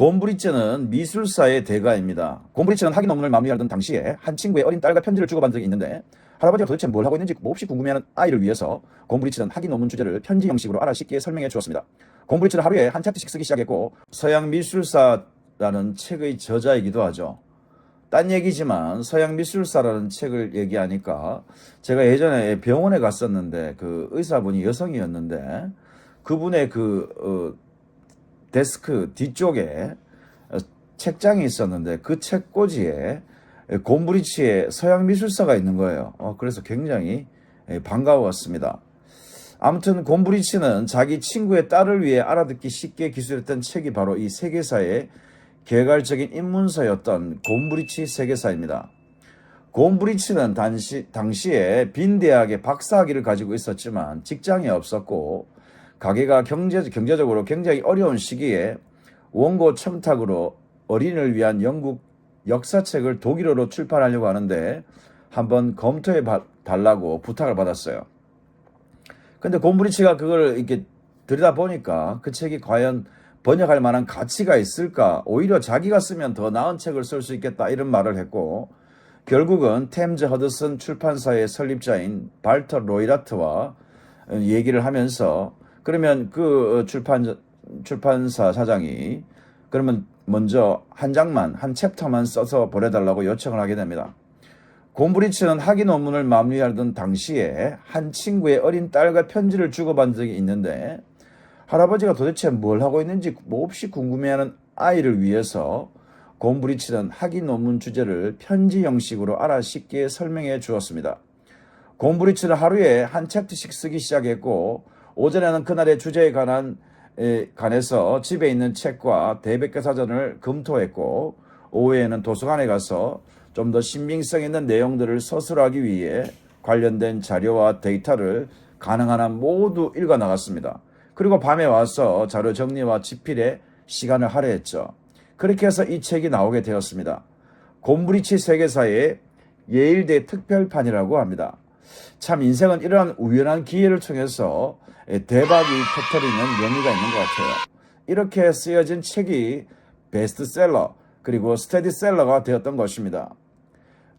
곰브리츠는 미술사의 대가입니다. 곰브리츠는 학위 논문을 마무리하던 당시에 한 친구의 어린 딸과 편지를 주고받은 적이 있는데 할아버지가 도대체 뭘 하고 있는지 몹시 궁금해하는 아이를 위해서 곰브리츠는 학위 논문 주제를 편지 형식으로 알아듣게 설명해 주었습니다. 곰브리츠는 하루에 한 챕터씩 쓰기 시작했고 서양 미술사라는 책의 저자이기도 하죠. 딴 얘기지만 서양 미술사라는 책을 얘기하니까 제가 예전에 병원에 갔었는데 그 의사분이 여성이었는데 그분의 데스크 뒤쪽에 책장이 있었는데 그 책꽂이에 곰브리치의 서양 미술사가 있는 거예요. 그래서 굉장히 반가웠습니다. 아무튼 곰브리치는 자기 친구의 딸을 위해 알아듣기 쉽게 기술했던 책이 바로 이 세계사의 개괄적인 입문서였던 곰브리치 세계사입니다. 곰브리치는 당시에 빈 대학의 박사학위를 가지고 있었지만 직장이 없었고 가게가 경제적으로 굉장히 어려운 시기에 원고 첨탁으로 어린이를 위한 영국 역사책을 독일어로 출판하려고 하는데 한번 검토해 달라고 부탁을 받았어요. 근데 곰브리치가 그걸 이렇게 들여다보니까 그 책이 과연 번역할 만한 가치가 있을까? 오히려 자기가 쓰면 더 나은 책을 쓸 수 있겠다 이런 말을 했고 결국은 템즈 허드슨 출판사의 설립자인 발터 로이라트와 얘기를 하면서 그러면 그 출판사 사장이 그러면 먼저 한 챕터만 써서 보내달라고 요청을 하게 됩니다. 곰브리츠는 학위 논문을 마무리하던 당시에 한 친구의 어린 딸과 편지를 주고받은 적이 있는데 할아버지가 도대체 뭘 하고 있는지 몹시 궁금해하는 아이를 위해서 곰브리츠는 학위 논문 주제를 편지 형식으로 알아듣게 설명해 주었습니다. 곰브리츠는 하루에 한 챕터씩 쓰기 시작했고 오전에는 그날의 주제에 관해서 집에 있는 책과 대백과사전을 검토했고 오후에는 도서관에 가서 좀 더 신빙성 있는 내용들을 서술하기 위해 관련된 자료와 데이터를 가능한 한 모두 읽어 나갔습니다. 그리고 밤에 와서 자료 정리와 집필에 시간을 할애했죠. 그렇게 해서 이 책이 나오게 되었습니다. 곰브리치 세계사의 예일대 특별판이라고 합니다. 참 인생은 이러한 우연한 기회를 통해서 대박이 터뜨리는 묘미가 있는 것 같아요. 이렇게 쓰여진 책이 베스트셀러 그리고 스테디셀러가 되었던 것입니다.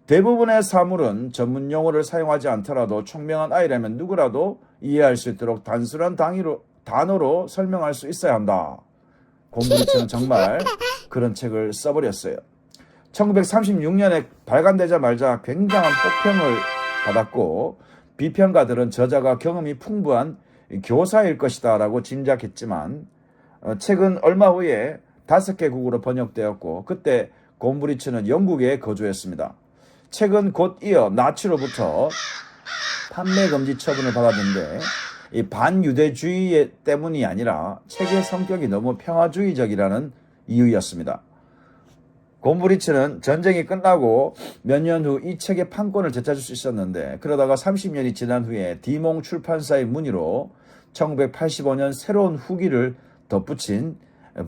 대부분의 사물은 전문 용어를 사용하지 않더라도 총명한 아이라면 누구라도 이해할 수 있도록 단순한 단어로 설명할 수 있어야 한다. 곰브리츠는 정말 그런 책을 써버렸어요. 1936년에 발간되자마자 굉장한 폭평을 받았고 비평가들은 저자가 경험이 풍부한 교사일 것이다 라고 짐작했지만 책은 얼마 후에 5개국으로 번역되었고 그때 곰브리츠는 영국에 거주했습니다. 책은 곧 이어 나치로부터 판매 금지 처분을 받았는데 이 반유대주의 때문이 아니라 책의 성격이 너무 평화주의적이라는 이유였습니다. 곰브리츠는 전쟁이 끝나고 몇 년 후 이 책의 판권을 되찾을 수 있었는데 그러다가 30년이 지난 후에 디몽 출판사의 문의로 1985년 새로운 후기를 덧붙인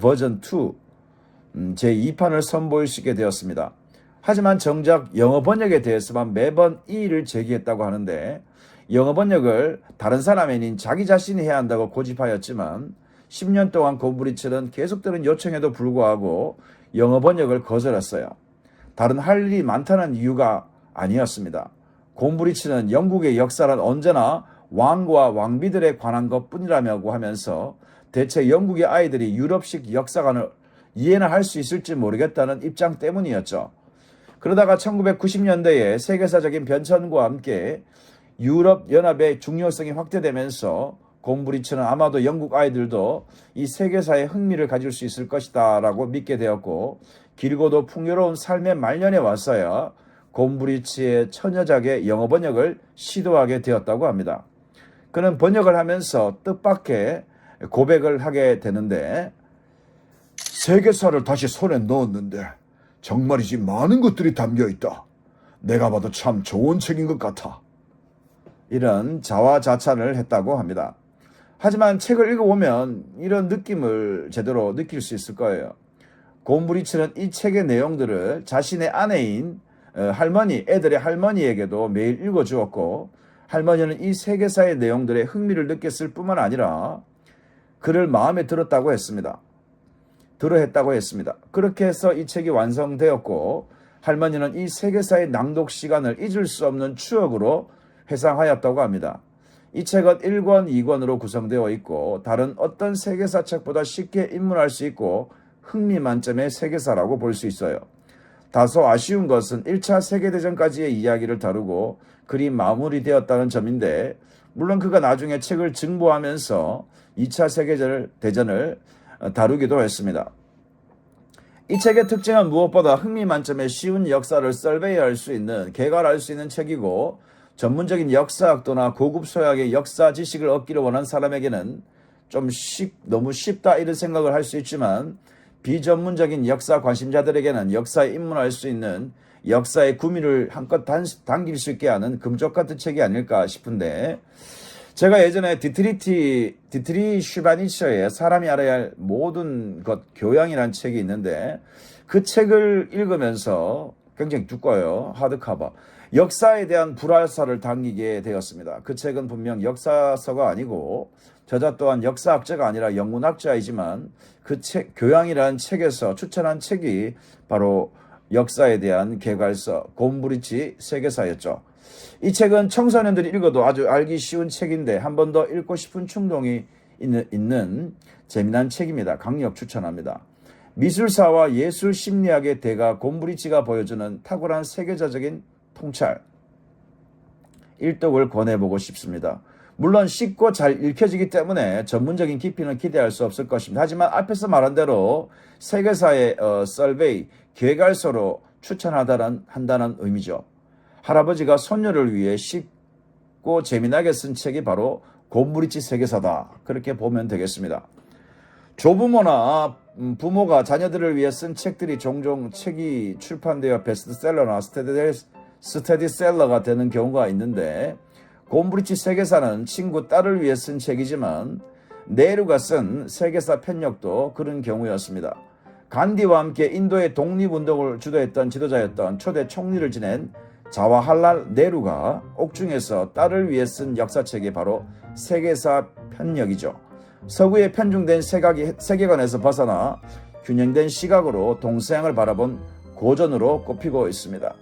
버전 2 제2판을 선보일 수 있게 되었습니다. 하지만 정작 영어 번역에 대해서만 매번 이의를 제기했다고 하는데 영어 번역을 다른 사람이 아닌 자기 자신이 해야 한다고 고집하였지만 10년 동안 곰브리츠는 계속되는 요청에도 불구하고 영어 번역을 거절했어요. 다른 할 일이 많다는 이유가 아니었습니다. 곰브리츠는 영국의 역사란 언제나 왕과 왕비들에 관한 것뿐이라고 하면서 대체 영국의 아이들이 유럽식 역사관을 이해나 할 수 있을지 모르겠다는 입장 때문이었죠. 그러다가 1990년대에 세계사적인 변천과 함께 유럽 연합의 중요성이 확대되면서 곰브리츠는 아마도 영국 아이들도 이 세계사에 흥미를 가질 수 있을 것이다 라고 믿게 되었고 길고도 풍요로운 삶의 말년에 왔어야 곰브리츠의 처녀작의 영어 번역을 시도하게 되었다고 합니다. 그는 번역을 하면서 뜻밖의 고백을 하게 되는데 세계사를 다시 손에 넣었는데 정말이지 많은 것들이 담겨있다. 내가 봐도 참 좋은 책인 것 같아. 이런 자화자찬을 했다고 합니다. 하지만 책을 읽어보면 이런 느낌을 제대로 느낄 수 있을 거예요. 곰브리츠는 이 책의 내용들을 자신의 아내인 애들의 할머니에게도 매일 읽어주었고 할머니는 이 세계사의 내용들에 흥미를 느꼈을 뿐만 아니라 그를 마음에 들었다고 했습니다. 들어했다고 했습니다. 그렇게 해서 이 책이 완성되었고 할머니는 이 세계사의 낭독 시간을 잊을 수 없는 추억으로 회상하였다고 합니다. 이 책은 1권, 2권으로 구성되어 있고 다른 어떤 세계사 책보다 쉽게 입문할 수 있고 흥미 만점의 세계사라고 볼 수 있어요. 다소 아쉬운 것은 1차 세계대전까지의 이야기를 다루고 그리 마무리되었다는 점인데 물론 그가 나중에 책을 증보하면서 2차 세계대전을 다루기도 했습니다. 이 책의 특징은 무엇보다 흥미 만점의 쉬운 역사를 설베이할 수 있는, 개괄할 수 있는 책이고 전문적인 역사학도나 고급 소양의 역사 지식을 얻기를 원하는 사람에게는 좀 너무 쉽다 이런 생각을 할 수 있지만 비전문적인 역사 관심자들에게는 역사에 입문할 수 있는 역사의 구미를 한껏 당길 수 있게 하는 금쪽 같은 책이 아닐까 싶은데 제가 예전에 디트리 슈바니처의 사람이 알아야 할 모든 것 교양이라는 책이 있는데 그 책을 읽으면서 굉장히 두꺼워요. 하드커버. 역사에 대한 불화살을 당기게 되었습니다. 그 책은 분명 역사서가 아니고 저자 또한 역사학자가 아니라 영문학자이지만 그 책, 교양이라는 책에서 추천한 책이 바로 역사에 대한 개괄서 곰브리치 세계사였죠. 이 책은 청소년들이 읽어도 아주 알기 쉬운 책인데 한 번 더 읽고 싶은 충동이 있는 재미난 책입니다. 강력 추천합니다. 미술사와 예술 심리학의 대가 곰브리치가 보여주는 탁월한 세계사적인 통찰, 일독을 권해보고 싶습니다. 물론 쉽고 잘 읽혀지기 때문에 전문적인 깊이는 기대할 수 없을 것입니다. 하지만 앞에서 말한 대로 세계사의 설베이, 개괄서로 추천한다는 의미죠. 할아버지가 손녀를 위해 쉽고 재미나게 쓴 책이 바로 곰브리치 세계사다. 그렇게 보면 되겠습니다. 조부모나 부모가 자녀들을 위해 쓴 책들이 종종 책이 출판되어 베스트셀러나 스테디셀러가 되는 경우가 있는데 곰브리치 세계사는 친구 딸을 위해 쓴 책이지만 네루가 쓴 세계사 편력도 그런 경우였습니다. 간디와 함께 인도의 독립운동을 주도했던 지도자였던 초대 총리를 지낸 자와할랄 네루가 옥중에서 딸을 위해 쓴 역사책이 바로 세계사 편력이죠. 서구의 편중된 세계관에서 벗어나 균형된 시각으로 동서양을 바라본 고전으로 꼽히고 있습니다.